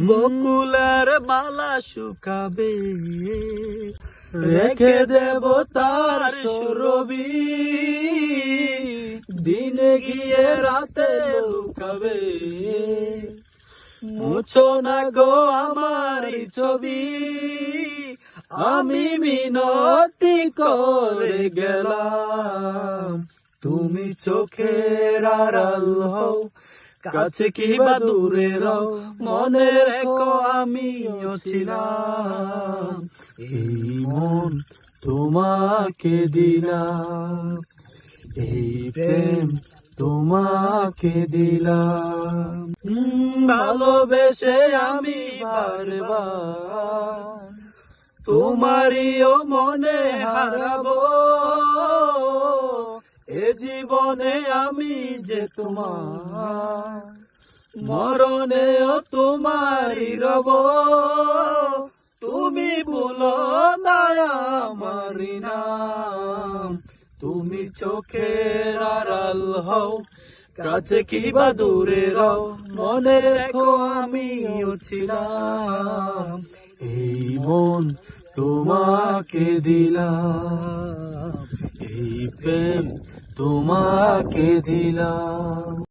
বকুলের মালা শুকাবে, রেখে দেব তার সুরবি, দিনে গিয়ে রাতে লুকাবে। মুছো না গো আমার ছবি, আমি মিনতি করে গেলাম। তুমি চোখের আড়াল হও, কাছে কি বা দূরে রও, মনে রেখো আমিও ছিলাম। এই মন তোমাকে দিলাম, এই প্রেম তোমাকে দিলাম। ভালোবেসে আমি বারবার তোমারিও মনে হারাবো। এ জীবনে আমি যে তোমার, মরণেও তোমারই রব। তুমি ভুলো না আমারি নাম, তুমি চোখের আড়াল হও, কাছে কি বা দূরে রও, মনে রেখো আমিও ছিলাম। এই মন তোমাকে দিলাম, এই প্রেম তোমাকে দিলাম।